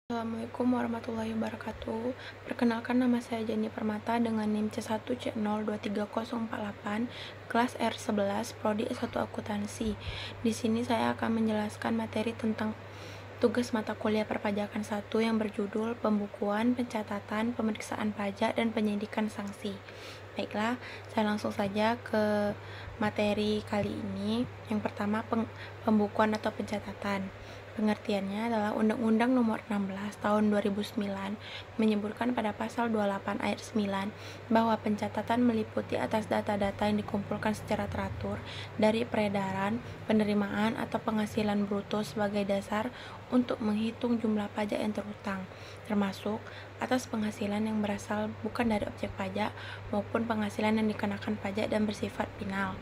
Assalamualaikum warahmatullahi wabarakatuh. Perkenalkan, nama saya Jenny Permata dengan NIM C1C023048, kelas R11, Prodi S1 Akuntansi. Di sini saya akan menjelaskan materi tentang tugas mata kuliah perpajakan 1 yang berjudul Pembukuan, Pencatatan, Pemeriksaan Pajak, dan Penyidikan Sanksi. Baiklah, saya langsung saja ke materi kali ini. Yang pertama, pembukuan atau pencatatan. Pengertiannya adalah Undang-Undang Nomor 16 Tahun 2009 menyebutkan pada pasal 28 ayat 9 bahwa pencatatan meliputi atas data-data yang dikumpulkan secara teratur dari peredaran, penerimaan, atau penghasilan bruto sebagai dasar untuk menghitung jumlah pajak yang terhutang, termasuk atas penghasilan yang berasal bukan dari objek pajak maupun penghasilan yang dikenakan pajak dan bersifat final.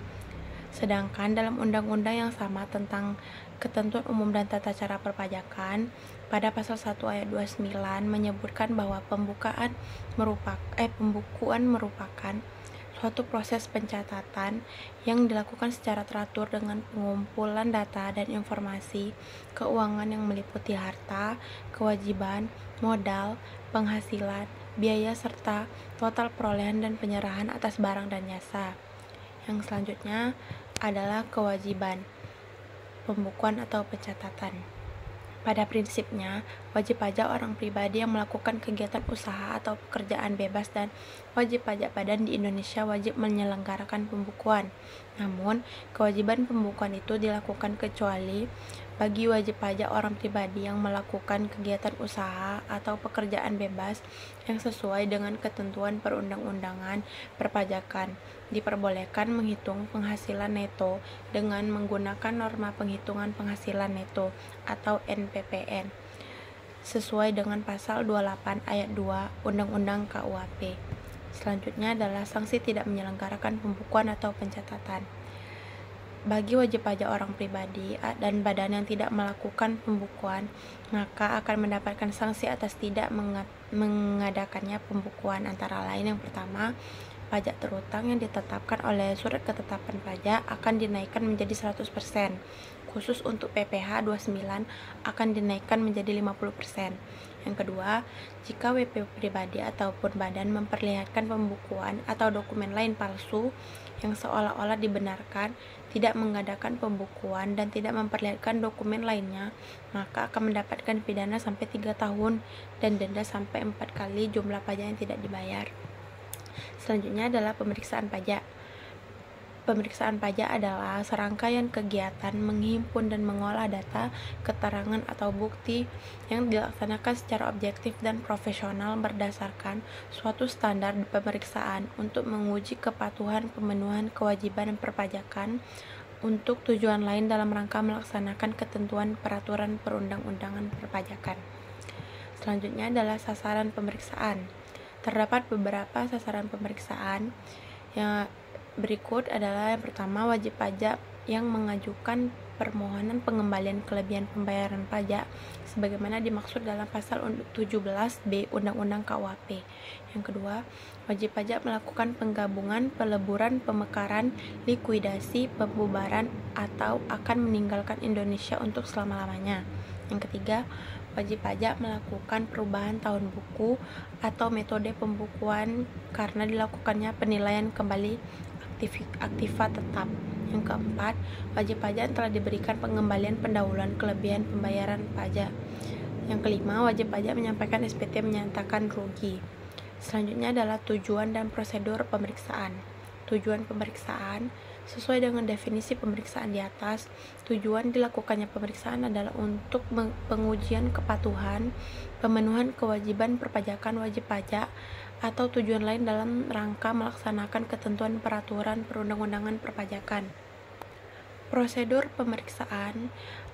Sedangkan dalam undang-undang yang sama tentang Ketentuan Umum dan Tata Cara Perpajakan, pada pasal 1 ayat 29 menyebutkan bahwa pembukuan merupakan suatu proses pencatatan yang dilakukan secara teratur dengan pengumpulan data dan informasi keuangan yang meliputi harta, kewajiban, modal, penghasilan, biaya, serta total perolehan dan penyerahan atas barang dan jasa. Yang selanjutnya adalah kewajiban pembukuan atau pencatatan. Pada prinsipnya, wajib pajak orang pribadi yang melakukan kegiatan usaha atau pekerjaan bebas dan wajib pajak badan di Indonesia wajib menyelenggarakan pembukuan. Namun, kewajiban pembukuan itu dilakukan kecuali bagi wajib pajak orang pribadi yang melakukan kegiatan usaha atau pekerjaan bebas yang sesuai dengan ketentuan perundang-undangan perpajakan. Diperbolehkan menghitung penghasilan neto dengan menggunakan norma penghitungan penghasilan neto atau NPPN sesuai dengan pasal 28 ayat 2 Undang-Undang KUHP. Selanjutnya adalah sanksi tidak menyelenggarakan pembukuan atau pencatatan. Bagi wajib pajak orang pribadi dan badan yang tidak melakukan pembukuan, maka akan mendapatkan sanksi atas tidak mengadakannya pembukuan, antara lain yang pertama, pajak terhutang yang ditetapkan oleh Surat Ketetapan Pajak akan dinaikkan menjadi 100%. Khusus untuk PPh 29 akan dinaikkan menjadi 50%. Yang kedua, jika WP pribadi ataupun badan memperlihatkan pembukuan atau dokumen lain palsu yang seolah-olah dibenarkan, tidak mengadakan pembukuan dan tidak memperlihatkan dokumen lainnya, maka akan mendapatkan pidana sampai 3 tahun dan denda sampai 4 kali jumlah pajak yang tidak dibayar. Selanjutnya adalah pemeriksaan pajak. Pemeriksaan pajak adalah serangkaian kegiatan menghimpun dan mengolah data, keterangan, atau bukti yang dilaksanakan secara objektif dan profesional berdasarkan suatu standar pemeriksaan untuk menguji kepatuhan pemenuhan kewajiban perpajakan untuk tujuan lain dalam rangka melaksanakan ketentuan peraturan perundang-undangan perpajakan. Selanjutnya adalah sasaran pemeriksaan. Terdapat beberapa sasaran pemeriksaan. Yang berikut adalah yang pertama, wajib pajak yang mengajukan permohonan pengembalian kelebihan pembayaran pajak sebagaimana dimaksud dalam pasal 17B Undang-Undang KUHP. Yang kedua, wajib pajak melakukan penggabungan, peleburan, pemekaran, likuidasi, pembubaran, atau akan meninggalkan Indonesia untuk selama-lamanya. Yang ketiga, wajib pajak melakukan perubahan tahun buku atau metode pembukuan karena dilakukannya penilaian kembali aktiva tetap. Yang keempat, wajib pajak yang telah diberikan pengembalian pendahuluan kelebihan pembayaran pajak. Yang kelima, wajib pajak menyampaikan SPT menyatakan rugi. Selanjutnya adalah tujuan dan prosedur pemeriksaan. Tujuan pemeriksaan sesuai dengan definisi pemeriksaan di atas, tujuan dilakukannya pemeriksaan adalah untuk pengujian kepatuhan, pemenuhan kewajiban perpajakan wajib pajak, atau tujuan lain dalam rangka melaksanakan ketentuan peraturan perundang-undangan perpajakan. Prosedur pemeriksaan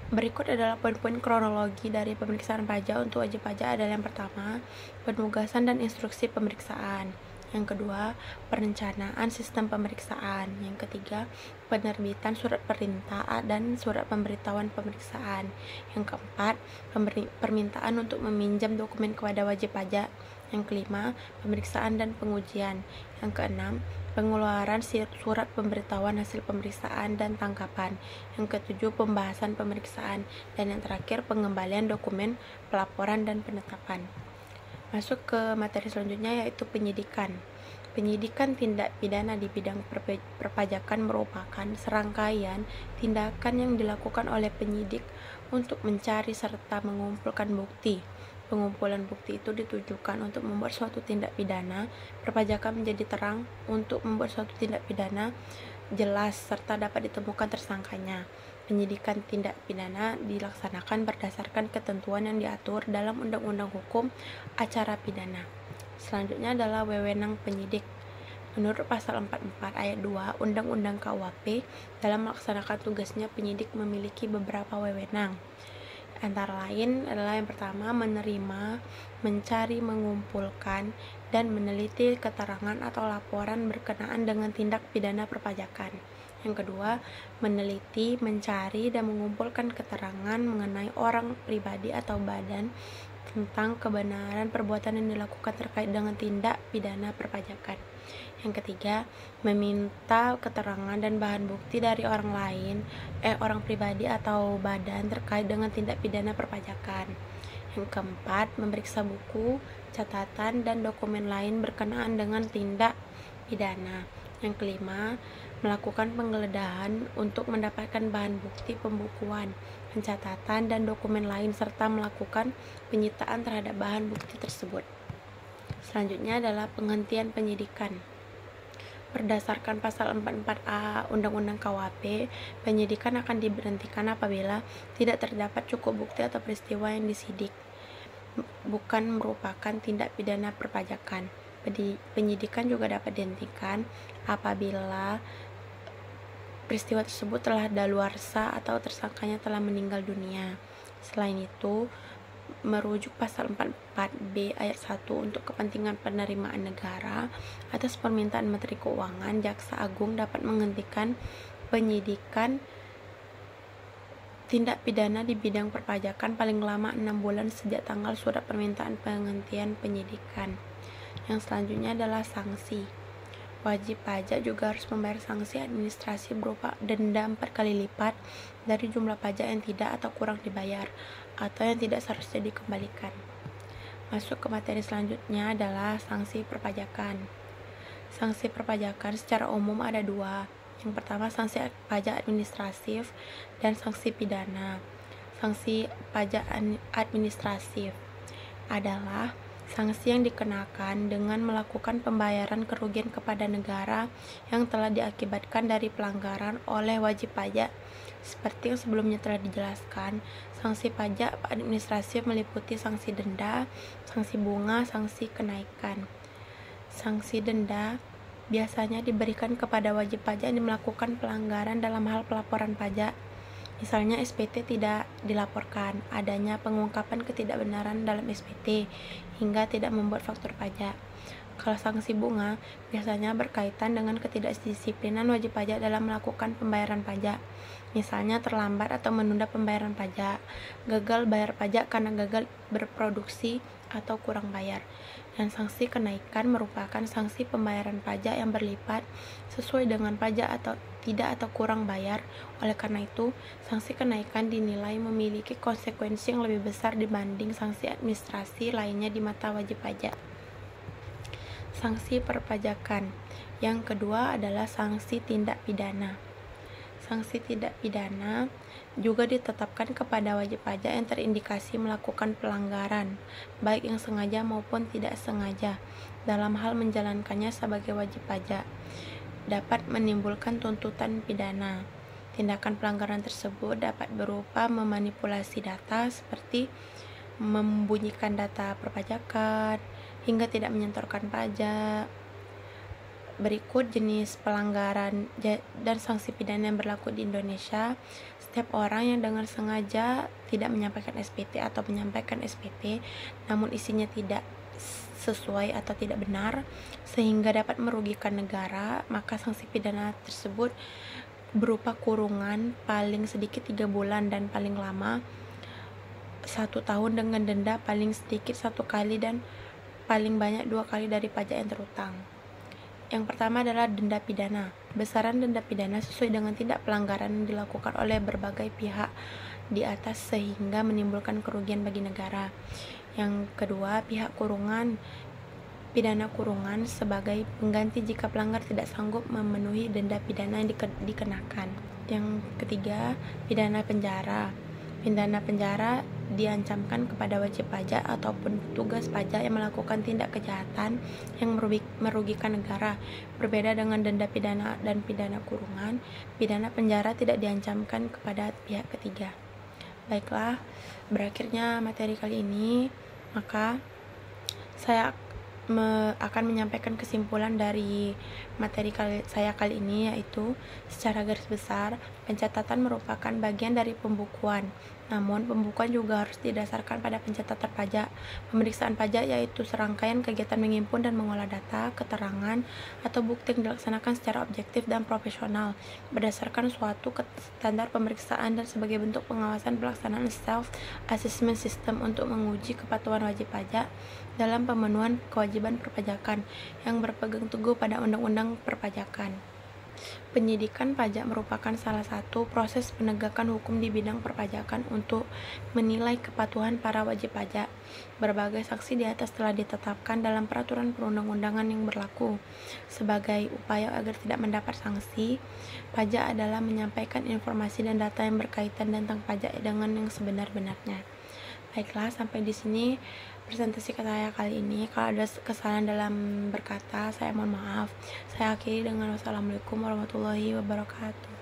berikut adalah poin-poin kronologi dari pemeriksaan pajak untuk wajib pajak adalah yang pertama, penugasan dan instruksi pemeriksaan. Yang kedua, perencanaan sistem pemeriksaan. Yang ketiga, penerbitan surat perintah dan surat pemberitahuan pemeriksaan. Yang keempat, permintaan untuk meminjam dokumen kepada wajib pajak. Yang kelima, pemeriksaan dan pengujian. Yang keenam, pengeluaran surat pemberitahuan hasil pemeriksaan dan tangkapan. Yang ketujuh, pembahasan pemeriksaan. Dan yang terakhir, pengembalian dokumen pelaporan dan penetapan. Masuk ke materi selanjutnya, yaitu penyidikan. Penyidikan tindak pidana di bidang perpajakan merupakan serangkaian tindakan yang dilakukan oleh penyidik untuk mencari serta mengumpulkan bukti. Pengumpulan bukti itu ditujukan untuk membuat suatu tindak pidana perpajakan menjadi terang, untuk membuat suatu tindak pidana jelas serta dapat ditemukan tersangkanya. Penyidikan tindak pidana dilaksanakan berdasarkan ketentuan yang diatur dalam Undang-Undang Hukum Acara Pidana. Selanjutnya adalah wewenang penyidik. Menurut pasal 44 ayat 2 Undang-Undang KUHP, dalam melaksanakan tugasnya penyidik memiliki beberapa wewenang. Antara lain adalah yang pertama, menerima, mencari, mengumpulkan, dan meneliti keterangan atau laporan berkenaan dengan tindak pidana perpajakan. Yang kedua, meneliti, mencari, dan mengumpulkan keterangan mengenai orang pribadi atau badan tentang kebenaran perbuatan yang dilakukan terkait dengan tindak pidana perpajakan. Yang ketiga, meminta keterangan dan bahan bukti dari orang pribadi atau badan terkait dengan tindak pidana perpajakan. Yang keempat, memeriksa buku, catatan, dan dokumen lain berkenaan dengan tindak pidana. Yang kelima, melakukan penggeledahan untuk mendapatkan bahan bukti pembukuan, pencatatan, dan dokumen lain, serta melakukan penyitaan terhadap bahan bukti tersebut. Selanjutnya adalah penghentian penyidikan. Berdasarkan pasal 44A Undang-Undang KUHP, penyidikan akan diberhentikan apabila tidak terdapat cukup bukti atau peristiwa yang disidik bukan merupakan tindak pidana perpajakan. Penyidikan juga dapat dihentikan apabila peristiwa tersebut telah daluarsa atau tersangkanya telah meninggal dunia. Selain itu, merujuk pasal 44B ayat 1 untuk kepentingan penerimaan negara atas permintaan Menteri Keuangan, Jaksa Agung dapat menghentikan penyidikan tindak pidana di bidang perpajakan paling lama 6 bulan sejak tanggal surat permintaan penghentian penyidikan. Yang selanjutnya adalah sanksi. Wajib pajak juga harus membayar sanksi administrasi berupa denda 4 kali lipat dari jumlah pajak yang tidak atau kurang dibayar atau yang tidak seharusnya dikembalikan. Masuk ke materi selanjutnya adalah sanksi perpajakan. Sanksi perpajakan secara umum ada dua. Yang pertama, sanksi pajak administratif dan sanksi pidana. Sanksi pajak administratif adalah sanksi yang dikenakan dengan melakukan pembayaran kerugian kepada negara yang telah diakibatkan dari pelanggaran oleh wajib pajak. Seperti yang sebelumnya telah dijelaskan, sanksi pajak administratif meliputi sanksi denda, sanksi bunga, sanksi kenaikan. Sanksi denda biasanya diberikan kepada wajib pajak yang melakukan pelanggaran dalam hal pelaporan pajak. Misalnya SPT tidak dilaporkan, adanya pengungkapan ketidakbenaran dalam SPT, hingga tidak membuat faktur pajak. Kalau sanksi bunga, biasanya berkaitan dengan ketidakdisiplinan wajib pajak dalam melakukan pembayaran pajak. Misalnya terlambat atau menunda pembayaran pajak, gagal bayar pajak karena gagal berproduksi atau kurang bayar. Dan sanksi kenaikan merupakan sanksi pembayaran pajak yang berlipat sesuai dengan pajak atau tidak atau kurang bayar. Oleh karena itu, sanksi kenaikan dinilai memiliki konsekuensi yang lebih besar dibanding sanksi administrasi lainnya di mata wajib pajak. Sanksi perpajakan. Yang kedua adalah sanksi tindak pidana. Sanksi tindak pidana juga ditetapkan kepada wajib pajak yang terindikasi melakukan pelanggaran, baik yang sengaja maupun tidak sengaja, dalam hal menjalankannya sebagai wajib pajak. Dapat menimbulkan tuntutan pidana. Tindakan pelanggaran tersebut dapat berupa memanipulasi data seperti membunyikan data perpajakan hingga tidak menyetorkan pajak. Berikut jenis pelanggaran dan sanksi pidana yang berlaku di Indonesia. Setiap orang yang dengan sengaja tidak menyampaikan SPT atau menyampaikan SPT namun isinya tidak sesuai atau tidak benar sehingga dapat merugikan negara, maka sanksi pidana tersebut berupa kurungan paling sedikit 3 bulan dan paling lama 1 tahun dengan denda paling sedikit 1 kali dan paling banyak 2 kali dari pajak yang terutang. Yang pertama adalah denda pidana. Besaran denda pidana sesuai dengan tindak pelanggaran yang dilakukan oleh berbagai pihak di atas sehingga menimbulkan kerugian bagi negara. Yang kedua, pidana kurungan sebagai pengganti jika pelanggar tidak sanggup memenuhi denda pidana yang dikenakan. Yang ketiga, pidana penjara. Pidana penjara diancamkan kepada wajib pajak ataupun petugas pajak yang melakukan tindak kejahatan yang merugikan negara. Berbeda dengan denda pidana dan pidana kurungan, pidana penjara tidak diancamkan kepada pihak ketiga. Baiklah, berakhirnya materi kali ini, maka saya akan menyampaikan kesimpulan dari materi saya kali ini, yaitu secara garis besar pencatatan merupakan bagian dari pembukuan. Namun, pembukuan juga harus didasarkan pada pencatatan pajak. Pemeriksaan pajak yaitu serangkaian kegiatan menghimpun dan mengolah data, keterangan, atau bukti yang dilaksanakan secara objektif dan profesional berdasarkan suatu standar pemeriksaan dan sebagai bentuk pengawasan pelaksanaan self-assessment system untuk menguji kepatuhan wajib pajak dalam pemenuhan kewajiban perpajakan yang berpegang teguh pada undang-undang perpajakan. Penyidikan pajak merupakan salah satu proses penegakan hukum di bidang perpajakan untuk menilai kepatuhan para wajib pajak. Berbagai saksi di atas telah ditetapkan dalam peraturan perundang-undangan yang berlaku. Sebagai upaya agar tidak mendapat sanksi, pajak adalah menyampaikan informasi dan data yang berkaitan tentang pajak dengan yang sebenar-benarnya. Baiklah, sampai di sini presentasi saya kali ini. Kalau ada kesalahan dalam berkata, saya mohon maaf. Saya akhiri dengan wassalamualaikum warahmatullahi wabarakatuh.